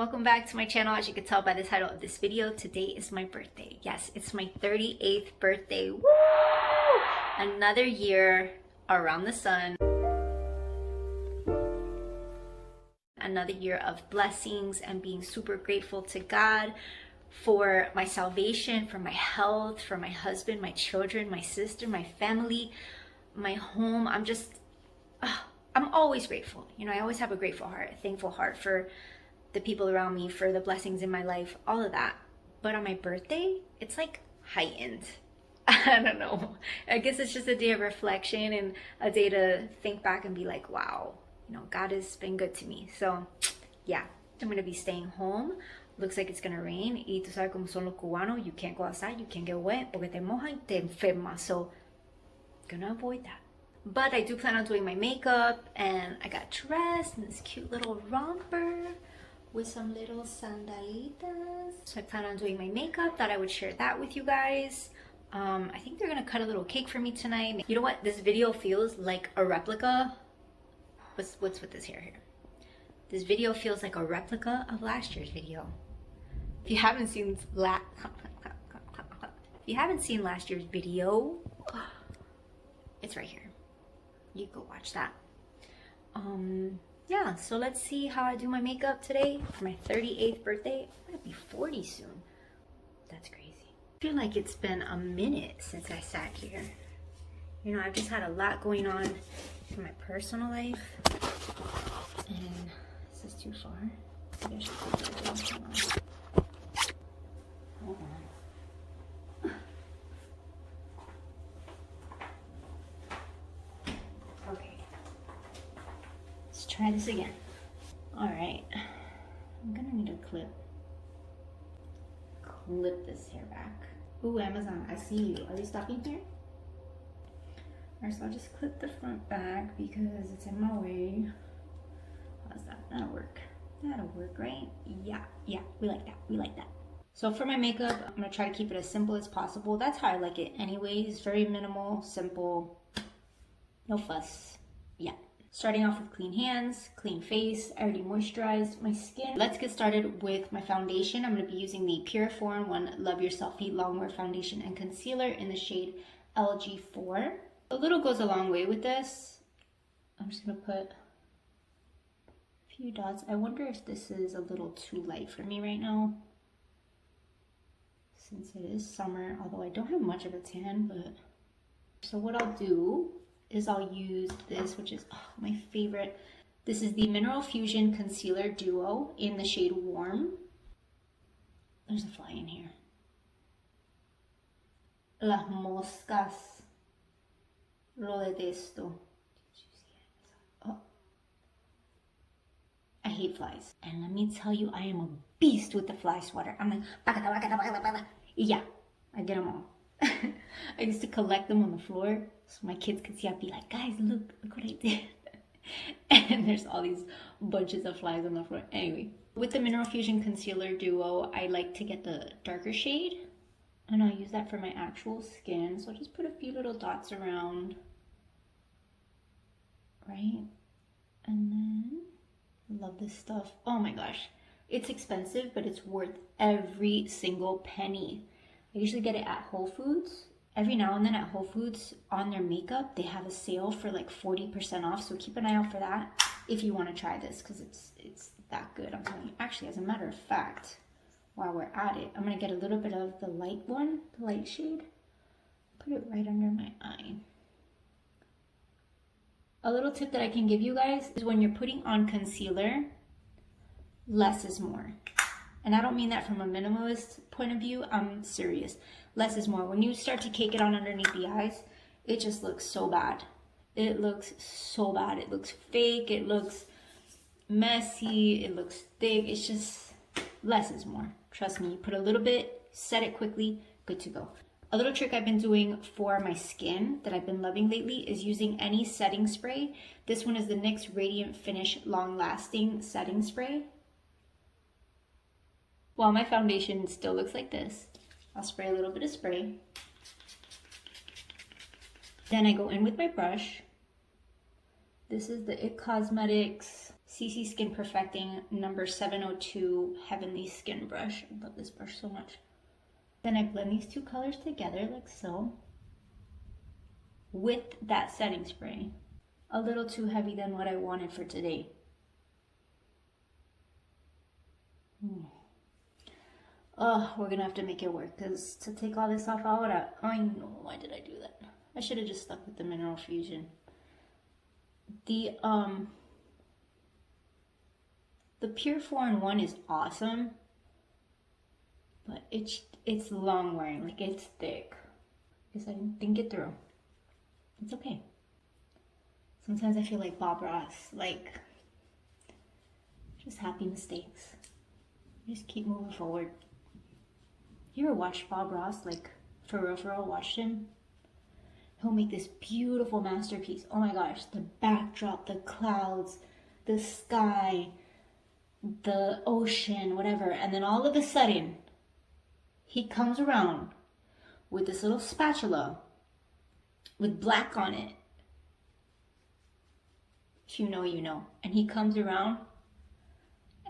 welcome back to my channel. As you can tell by the title of this video, today is my birthday. Yes, it's my 38th birthday. Woo! Another year around the sun. Another year of blessings and being super grateful to God for my salvation, for my health, for my husband, my children, my sister, my family, my home. I'm always grateful. You know, I always have a grateful heart, a thankful heart for the people around me, for the blessings in my life, all of that. But on my birthday, it's like heightened. I don't know. I guess it's just a day of reflection and a day to think back and be like, wow, you know, God has been good to me. So yeah, I'm gonna be staying home. Looks like it's gonna rain. Y tú sabes cómo son los cubanos, you can't go outside, you can't get wet, porque te mojan, te enfermas. So gonna avoid that. But I do plan on doing my makeup, and I got dressed in this cute little romper with some little sandalitas. So I plan on doing my makeup. Thought I would share that with you guys. I think they're gonna cut a little cake for me tonight. You know what? This video feels like a replica. What's with this hair here? This video feels like a replica of last year's video. If you haven't seen last year's video, it's right here. You go watch that. Yeah, so let's see how I do my makeup today for my 38th birthday. I'm gonna be 40 soon. That's crazy. I feel like it's been a minute since I sat here. You know, I've just had a lot going on in my personal life. And this is too far. Maybe I should put this on. Hold on. Okay. Let's try this again. All right. I'm gonna need a clip. Clip this hair back. Ooh, Amazon, I see you. Are you stopping here? Alright, so I'll just clip the front back because it's in my way. How's that? That'll work. That'll work, right? Yeah, we like that. We like that. So for my makeup, I'm gonna try to keep it as simple as possible. That's how I like it anyways. Very minimal, simple, no fuss. Yeah. Starting off with clean hands, clean face. I already moisturized my skin. Let's get started with my foundation. I'm gonna be using the Pure 4-in-1 Love Yourself Feet Longwear Foundation and Concealer in the shade LG4. A little goes a long way with this. I'm just gonna put a few dots. I wonder if this is a little too light for me right now, since it is summer, although I don't have much of a tan. But so what I'll do is I'll use this, which is my favorite. This is the Mineral Fusion Concealer Duo in the shade Warm. There's a fly in here. Las moscas. Lo detesto. Oh. I hate flies. And let me tell you, I am a beast with the fly swatter. I'm like, yeah, I get them all. I used to collect them on the floor so my kids could see. I'd be like, guys, look what I did. And there's all these bunches of flies on the floor. Anyway, with the Mineral Fusion Concealer Duo, I like to get the darker shade, and I'll use that for my actual skin. So I'll just put a few little dots around, right? And then, I love this stuff. Oh my gosh, it's expensive, but it's worth every single penny. I usually get it at Whole Foods. Every now and then at Whole Foods, on their makeup, they have a sale for like 40% off. So keep an eye out for that if you want to try this, because it's that good. I'm telling you. Actually, as a matter of fact, while we're at it, I'm going to get a little bit of the light one, the light shade. Put it right under my eye. A little tip that I can give you guys is when you're putting on concealer, less is more. And I don't mean that from a minimalist point of view. I'm serious. Less is more. When you start to cake it on underneath the eyes, it just looks so bad. It looks so bad. It looks fake. It looks messy. It looks thick. It's just less is more. Trust me. You put a little bit, set it quickly, good to go. A little trick I've been doing for my skin that I've been loving lately is using any setting spray. This one is the NYX Radiant Finish Long Lasting Setting Spray. While my foundation still looks like this, I'll spray a little bit of spray. Then I go in with my brush. This is the IT Cosmetics CC Skin Perfecting number 702 Heavenly Skin Brush. I love this brush so much. Then I blend these two colors together like so with that setting spray. A little too heavy than what I wanted for today. Oh, we're gonna have to make it work, because to take all this off ahora, I know, why did I do that? I should have just stuck with the Mineral Fusion. The Pure 4-in-1 is awesome, but it's long wearing, like it's thick. Because I didn't think it through. It's okay. Sometimes I feel like Bob Ross, like just happy mistakes. Just keep moving forward. You ever watched Bob Ross? Like, for real, watched him? He'll make this beautiful masterpiece. Oh my gosh, the backdrop, the clouds, the sky, the ocean, whatever. And then all of a sudden, he comes around with this little spatula with black on it. If you know, you know. And he comes around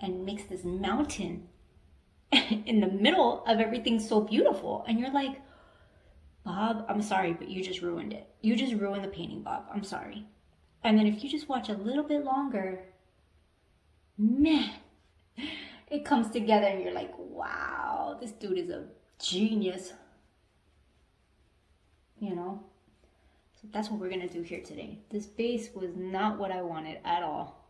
and makes this mountain in the middle of everything so beautiful. And you're like, Bob, I'm sorry, but you just ruined it. You just ruined the painting, Bob. I'm sorry. And then if you just watch a little bit longer, man, it comes together and you're like, wow, this dude is a genius. You know? So that's what we're gonna do here today. This base was not what I wanted at all,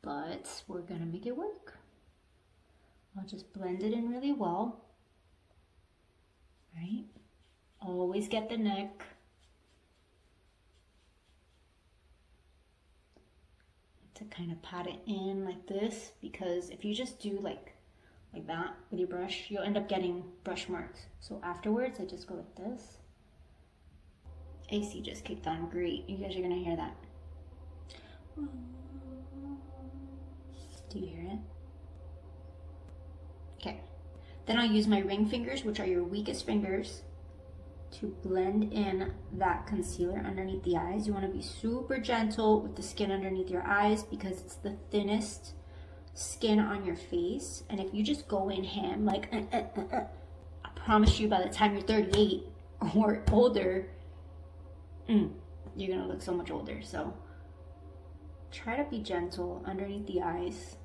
but we're gonna make it work. I'll just blend it in really well, right? Always get the neck. To kind of pat it in like this, because if you just do like that with your brush, you'll end up getting brush marks. So afterwards, I just go like this. AC just kicked on, great. You guys are gonna hear that. Do you hear it? Okay. Then I'll use my ring fingers, which are your weakest fingers, to blend in that concealer underneath the eyes. You want to be super gentle with the skin underneath your eyes because it's the thinnest skin on your face. And if you just go in ham like I promise you, by the time you're 38 or older, you're gonna look so much older. So try to be gentle underneath the eyes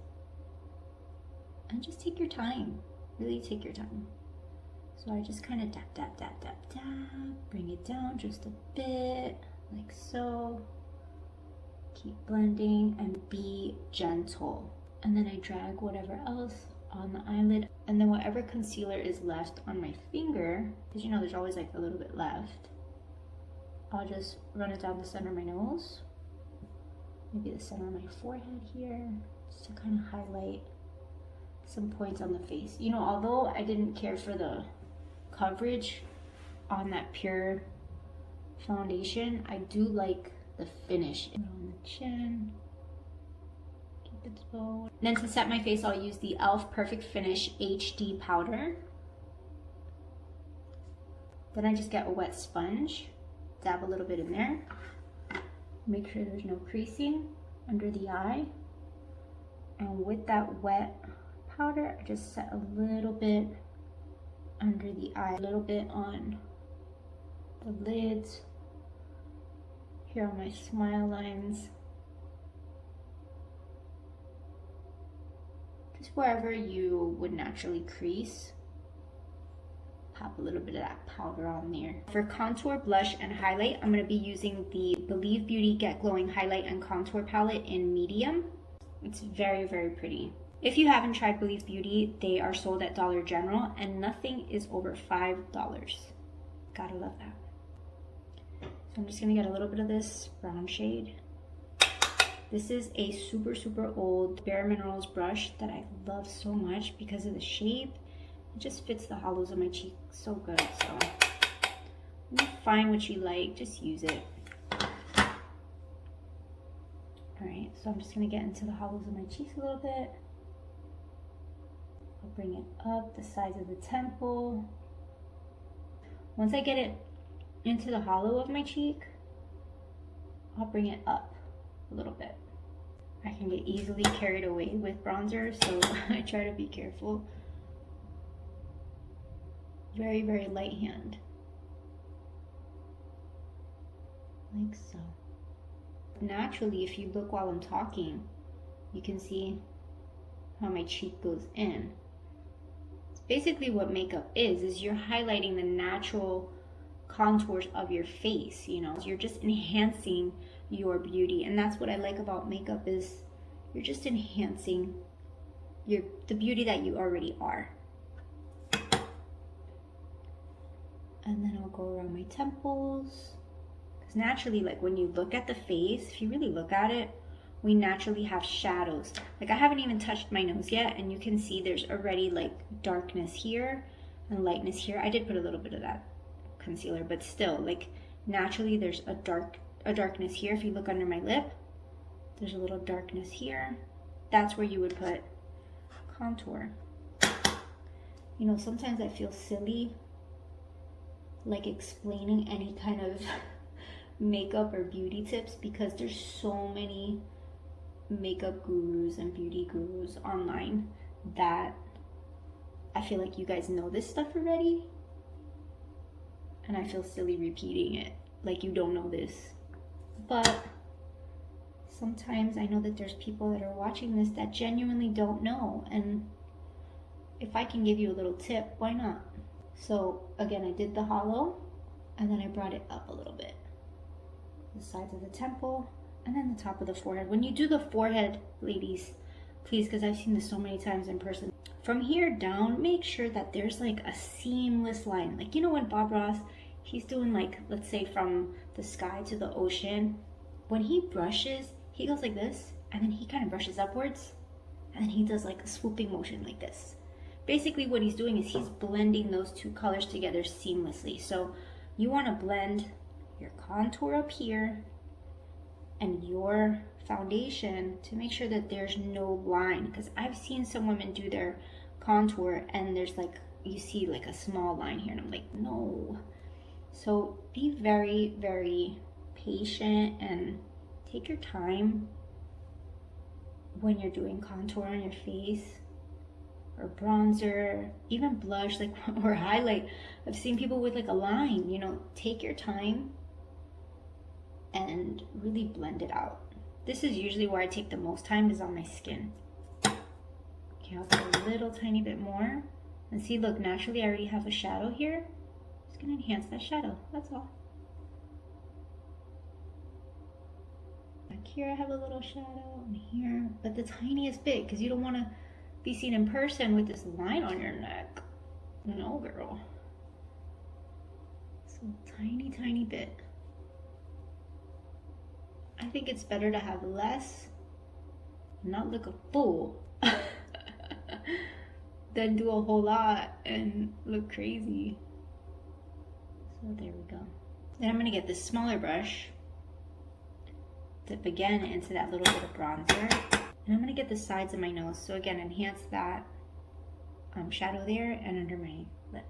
and just take your time. Really take your time. So I just kind of dab, dab, dab, dab, dab, bring it down just a bit, like so. Keep blending and be gentle. And then I drag whatever else on the eyelid, and then whatever concealer is left on my finger, because you know there's always like a little bit left, I'll just run it down the center of my nose, maybe the center of my forehead here, just to kind of highlight some points on the face. You know, although I didn't care for the coverage on that pure foundation, I do like the finish on the chin. Keep it low. Then to set my face, I'll use the e.l.f. Perfect Finish HD powder. Then I just get a wet sponge, dab a little bit in there, make sure there's no creasing under the eye, and with that wet powder, I just set a little bit under the eye, a little bit on the lids, here on my smile lines, just wherever you would naturally crease. Pop a little bit of that powder on there. For contour, blush, and highlight, I'm going to be using the Believe Beauty Get Glowing Highlight and Contour Palette in medium. It's very, very pretty. If you haven't tried Believe Beauty, they are sold at Dollar General and nothing is over $5. Gotta love that. So I'm just gonna get a little bit of this brown shade. This is a super, super old Bare Minerals brush that I love so much because of the shape. It just fits the hollows of my cheek so good. So you find what you like, just use it. Alright, so I'm just gonna get into the hollows of my cheeks a little bit. I'll bring it up the sides of the temple. Once I get it into the hollow of my cheek, I'll bring it up a little bit. I can get easily carried away with bronzer, so I try to be careful. Very, very light hand. Like so. Naturally, if you look while I'm talking, you can see how my cheek goes in. It's basically what makeup is you're highlighting the natural contours of your face, you know. You're just enhancing your beauty, and that's what I like about makeup, is you're just enhancing the beauty that you already are. And then I'll go around my temples, because naturally, like when you look at the face, if you really look at it, we naturally have shadows. Like I haven't even touched my nose yet, and you can see there's already like darkness here and lightness here. I did put a little bit of that concealer, but still, like naturally there's a darkness here. If you look under my lip, there's a little darkness here. That's where you would put contour. You know, sometimes I feel silly like explaining any kind of makeup or beauty tips, because there's so many makeup gurus and beauty gurus online that I feel like you guys know this stuff already, and I feel silly repeating it like you don't know this. But sometimes I know that there's people that are watching this that genuinely don't know, and if I can give you a little tip, why not? So again, I did the hollow, and then I brought it up a little bit. The sides of the temple, and then the top of the forehead. When you do the forehead, ladies, please, because I've seen this so many times in person, from here down, make sure that there's like a seamless line. Like, you know, when Bob Ross, he's doing like, let's say from the sky to the ocean, when he brushes, he goes like this, and then he kind of brushes upwards, and then he does like a swooping motion like this. Basically what he's doing is he's blending those two colors together seamlessly. So you want to blend your contour up here and your foundation to make sure that there's no line, because I've seen some women do their contour and there's like, you see like a small line here, and I'm like, no. So be very, very patient and take your time when you're doing contour on your face or bronzer, even blush, like, or highlight. I've seen people with like a line, you know. Take your time and really blend it out. This is usually where I take the most time, is on my skin. Okay, I'll put a little tiny bit more. And see, look, naturally I already have a shadow here. Just gonna enhance that shadow, that's all. Back here I have a little shadow, and here, but the tiniest bit, because you don't want to be seen in person with this line on your neck. No, girl. So tiny, tiny bit. I think it's better to have less, not look a fool, than do a whole lot and look crazy. So there we go. Then I'm gonna get this smaller brush, dip again into that little bit of bronzer, and I'm gonna get the sides of my nose. So again, enhance that shadow there and under my lip.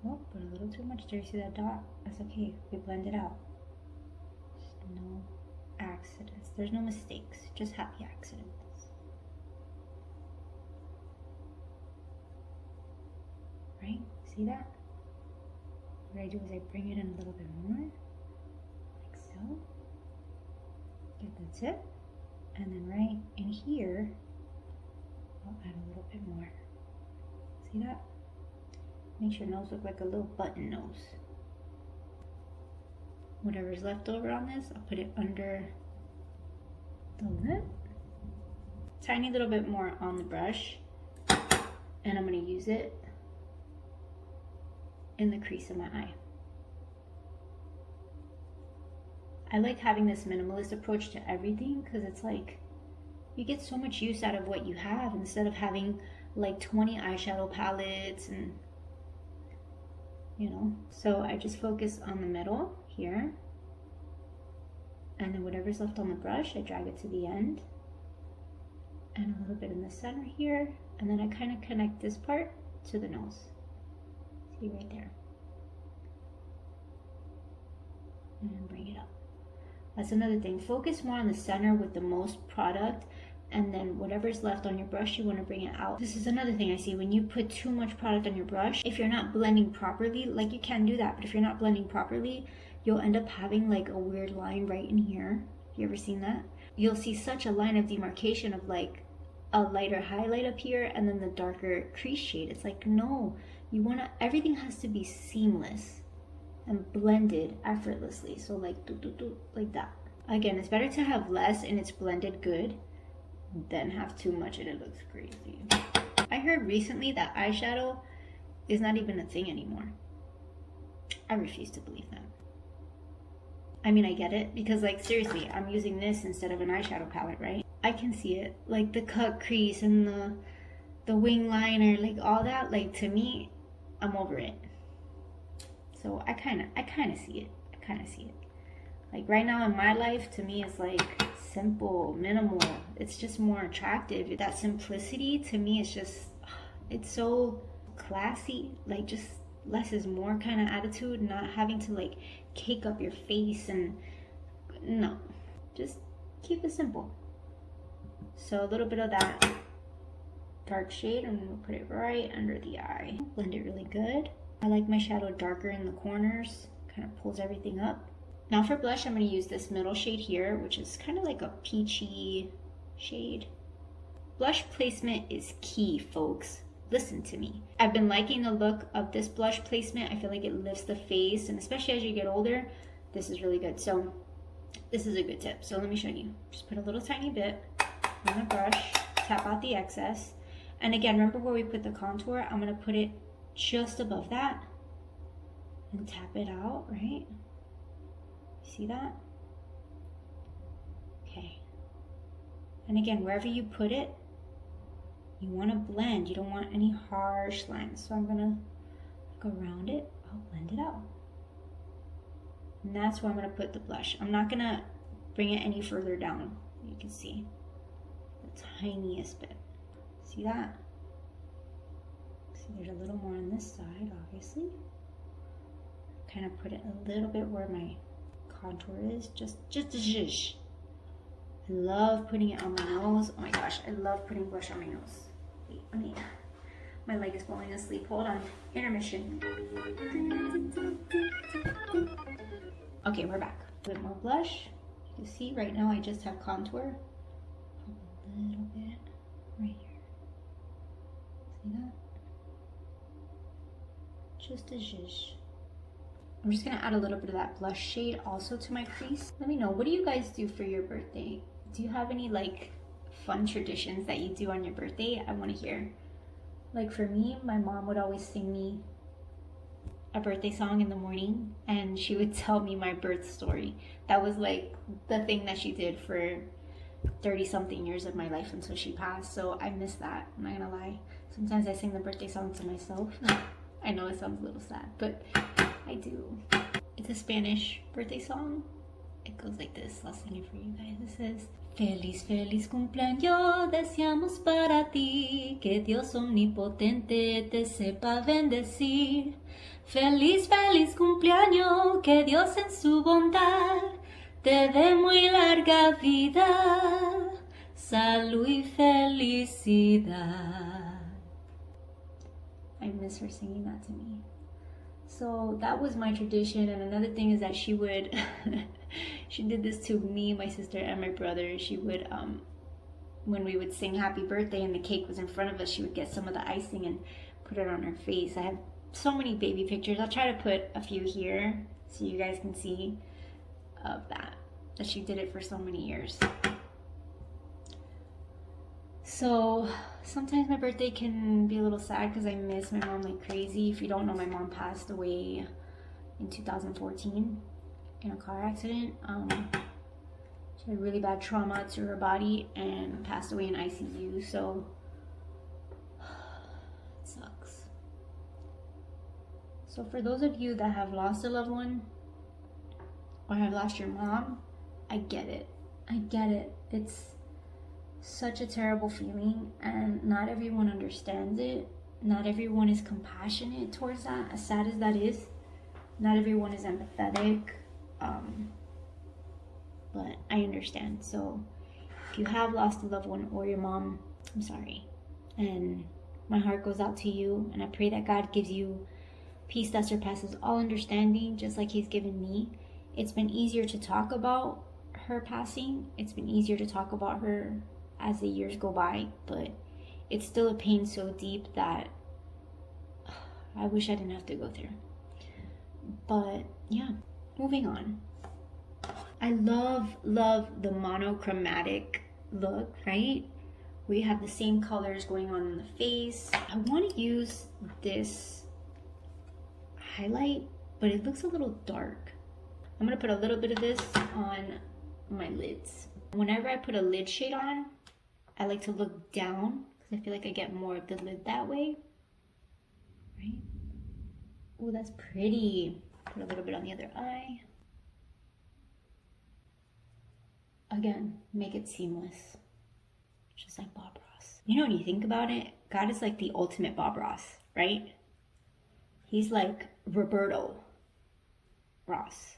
Oh, put a little too much there. You see that dot? That's okay. We blend it out. No accidents. There's no mistakes, just happy accidents. Right? See that? What I do is I bring it in a little bit more, like so. Get the tip, and then right in here, I'll add a little bit more. See that? Makes your nose look like a little button nose. Whatever's left over on this, I'll put it under the lip. Tiny little bit more on the brush, and I'm going to use it in the crease of my eye. I like having this minimalist approach to everything, because it's like you get so much use out of what you have instead of having like 20 eyeshadow palettes, and you know. So I just focus on the middle here, and then whatever's left on the brush, I drag it to the end, and a little bit in the center here, and then I kind of connect this part to the nose. See right there, and bring it up. That's another thing. Focus more on the center with the most product, and then whatever's left on your brush, you want to bring it out. This is another thing I see. When you put too much product on your brush, if you're not blending properly, like you can do that, but if you're not blending properly, you'll end up having like a weird line right in here. You ever seen that? You'll see such a line of demarcation of like a lighter highlight up here and then the darker crease shade. It's like, no, you want to, everything has to be seamless and blended effortlessly. So like like that. Again, it's better to have less and it's blended good than have too much and it looks crazy. I heard recently that eyeshadow is not even a thing anymore. I refuse to believe that. I mean, I get it, because like seriously, I'm using this instead of an eyeshadow palette, right? I can see it, like the cut crease and the wing liner, like all that, like to me, I'm over it. So I kind of see it. Like right now in my life, to me, it's like simple, minimal. It's just more attractive. That simplicity to me is just, it's so classy. Like just less is more kind of attitude, not having to like cake up your face, and no, just keep it simple. So a little bit of that dark shade, I'm gonna put it right under the eye. Blend it really good. I like my shadow darker in the corners, kind of pulls everything up. Now for blush, I'm gonna use this middle shade here, which is kind of like a peachy shade. Blush placement is key, folks. Listen to me. I've been liking the look of this blush placement. I feel like it lifts the face, and especially as you get older, this is really good. So this is a good tip. So let me show you. Just put a little tiny bit on the brush, tap out the excess. And again, remember where we put the contour? I'm gonna put it just above that and tap it out, right? See that? Okay. And again, wherever you put it, you want to blend. You don't want any harsh lines. So I'm gonna go around it. I'll blend it out. And that's where I'm gonna put the blush. I'm not gonna bring it any further down. You can see the tiniest bit. See that? See, there's a little more on this side, obviously. Kind of put it a little bit where my contour is. Just a zhuzh. I love putting it on my nose. Oh my gosh, I love putting blush on my nose. Wait, let me, my leg is falling asleep. Hold on, intermission. Okay, we're back. A bit more blush. You can see right now I just have contour. A little bit right here. See that? Just a zhuzh. I'm just gonna add a little bit of that blush shade also to my crease. Let me know, what do you guys do for your birthday? Do you have any like fun traditions that you do on your birthday? I want to hear. Like for me, my mom would always sing me a birthday song in the morning, and she would tell me my birth story. That was like the thing that she did for 30 something years of my life until she passed. So I miss that, I'm not gonna lie. Sometimes I sing the birthday song to myself. I know it sounds a little sad, but I do. It's a Spanish birthday song. It goes like this. I'll sing it for you guys. It says, Feliz, feliz cumpleaños deseamos para ti, que Dios omnipotente te sepa bendecir. Feliz, feliz cumpleaños, que Dios en su bondad te dé muy larga vida, salud y felicidad. I miss her singing that to me. So that was my tradition. And another thing is that she would, she did this to me, my sister, and my brother. She would, when we would sing happy birthday and the cake was in front of us, she would get some of the icing and put it on her face. I have so many baby pictures. I'll try to put a few here so you guys can see of that she did it for so many years. So sometimes my birthday can be a little sad because I miss my mom like crazy. If you don't know, my mom passed away in 2014 in a car accident. She had really bad trauma to her body and passed away in ICU, so it sucks. So for those of you that have lost a loved one or have lost your mom, I get it. I get it. It's such a terrible feeling, and not everyone understands it. Not everyone is compassionate towards that, as sad as that is. Not everyone is empathetic. But but I understand. So if you have lost a loved one or your mom, I'm sorry. And my heart goes out to you, and I pray that God gives you peace that surpasses all understanding, just like he's given me. It's been easier to talk about her passing. It's been easier to talk about her as the years go by, but it's still a pain so deep that I wish I didn't have to go through. But yeah, moving on. I love the monochromatic look, right? We have the same colors going on in the face. I want to use this highlight, but it looks a little dark. I'm gonna put a little bit of this on my lids. Whenever I put a lid shade on, I like to look down because I feel like I get more of the lid that way, right? Oh, that's pretty. Put a little bit on the other eye. Again, make it seamless, just like Bob Ross. You know, when you think about it, God is like the ultimate Bob Ross, right? He's like Roberto Ross.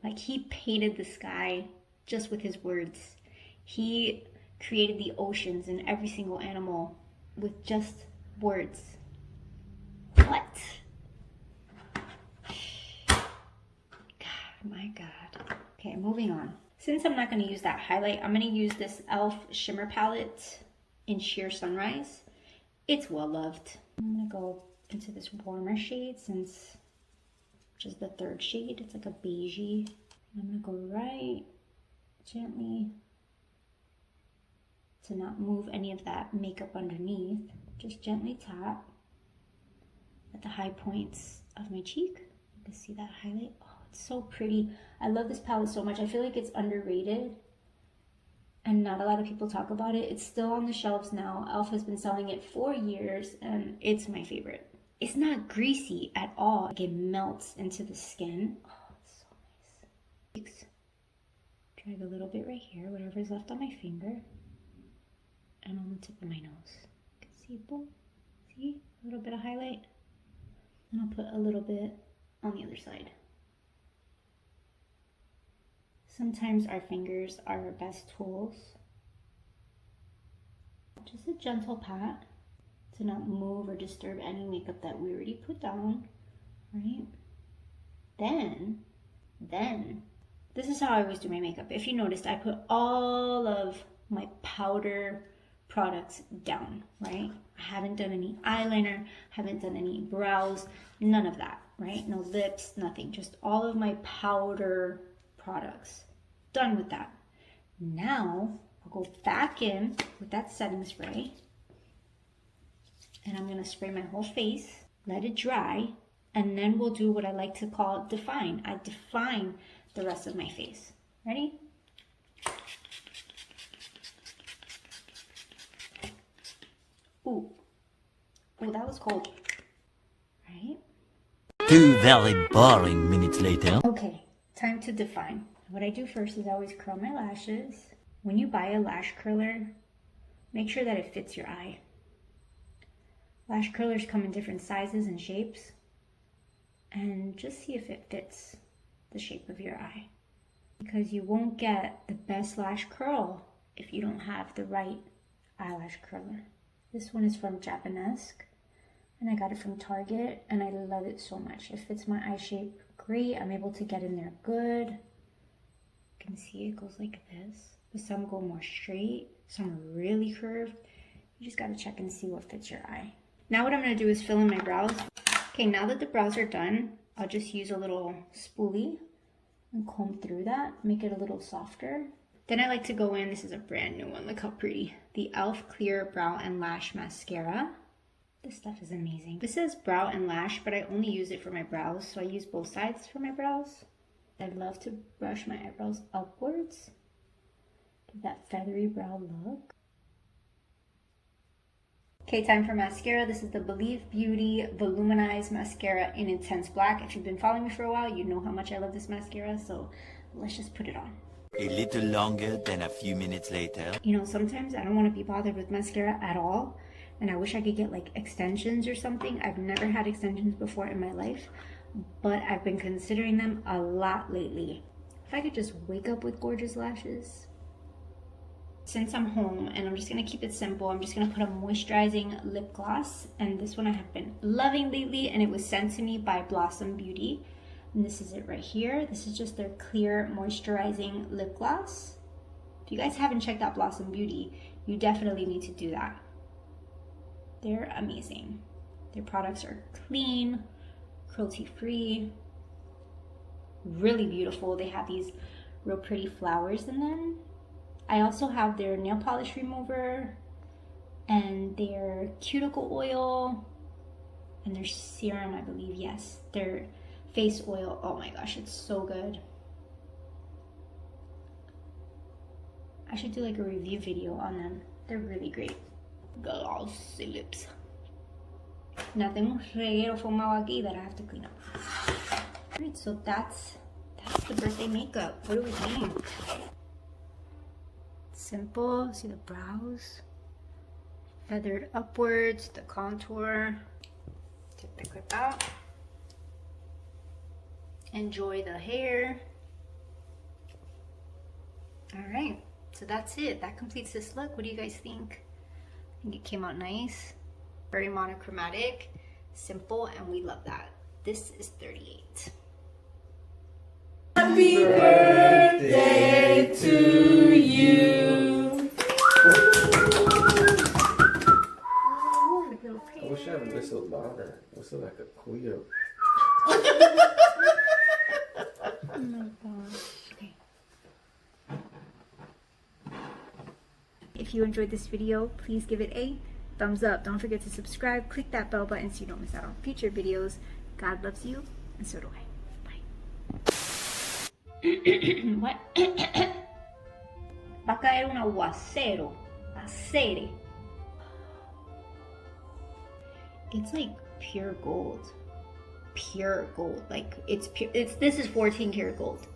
Like, he painted the sky just with his words. He created the oceans and every single animal with just words. What? God, my God. Okay, moving on. Since I'm not going to use that highlight, I'm going to use this e.l.f. shimmer palette in Sheer Sunrise. It's well loved. I'm going to go into this warmer shade, which is the third shade. It's like a beigey. I'm going to go right gently to not move any of that makeup underneath. Just gently tap at the high points of my cheek. You can see that highlight. Oh, it's so pretty. I love this palette so much. I feel like it's underrated and not a lot of people talk about it. It's still on the shelves now. e.l.f. has been selling it for years and it's my favorite. It's not greasy at all. Like, it melts into the skin. Oh, it's so nice. Drag a little bit right here, whatever's left on my finger, and on the tip of my nose. You can see, boom. See? A little bit of highlight. And I'll put a little bit on the other side. Sometimes our fingers are our best tools. Just a gentle pat to not move or disturb any makeup that we already put down, right? Then, this is how I always do my makeup. If you noticed, I put all of my powder products down, right? I haven't done any eyeliner, haven't done any brows, none of that, right? No lips, nothing, just all of my powder products. Done with that. Now, I'll go back in with that setting spray, and I'm gonna spray my whole face, let it dry, and then we'll do what I like to call define. I define the rest of my face. Ready? Ooh, that was cold, right? 2 very boring minutes later. Okay, time to define. What I do first is I always curl my lashes. When you buy a lash curler, make sure that it fits your eye. Lash curlers come in different sizes and shapes, and just see if it fits the shape of your eye, because you won't get the best lash curl if you don't have the right eyelash curler. This one is from Japanesque, and I got it from Target, and I love it so much. It fits my eye shape great. I'm able to get in there good. You can see it goes like this, but some go more straight, some are really curved. You just gotta check and see what fits your eye. Now what I'm gonna do is fill in my brows. Okay, now that the brows are done, I'll just use a little spoolie and comb through that, make it a little softer. Then I like to go in, this is a brand new one, look how pretty. The e.l.f. Clear Brow and Lash Mascara. This stuff is amazing. This says brow and lash, but I only use it for my brows, so I use both sides for my brows. I love to brush my eyebrows upwards, give that feathery brow look. Okay, time for mascara. This is the Believe Beauty Voluminize Mascara in Intense Black. If you've been following me for a while, you know how much I love this mascara, so let's just put it on. A little longer than a few minutes later. You know, sometimes I don't want to be bothered with mascara at all, and I wish I could get like extensions or something. I've never had extensions before in my life, but I've been considering them a lot lately. If I could just wake up with gorgeous lashes. Since I'm home and I'm just gonna keep it simple, I'm just gonna put a moisturizing lip gloss, and this one I have been loving lately, and it was sent to me by Blossom Beauty, and this is it right here. This is just their clear moisturizing lip gloss. If you guys haven't checked out Blossom Beauty, you definitely need to do that. They're amazing. Their products are clean, cruelty-free, really beautiful. They have these real pretty flowers in them. I also have their nail polish remover and their cuticle oil and their serum, I believe. Yes, their face oil. Oh my gosh, it's so good. I should do like a review video on them. They're really great. Glossy lips. Nothing reguero fumado aquí that I have to clean up. Alright, so that's the birthday makeup. What do we think? Simple. See the brows? Feathered upwards, the contour. Take the clip out. Enjoy the hair. Alright, so that's it. That completes this look. What do you guys think? I think it came out nice. Very monochromatic, simple, and we love that. This is 38. Happy birthday to you. I wish I had a little daughter. What's like a queer? Oh my gosh. Okay. If you enjoyed this video, please give it a thumbs up. Don't forget to subscribe. Click that bell button so you don't miss out on future videos. God loves you, and so do I. Bye. What? Va a caer un aguacero. Acere. It's like pure gold. Pure gold. Like it's pure. This is 14 karat gold.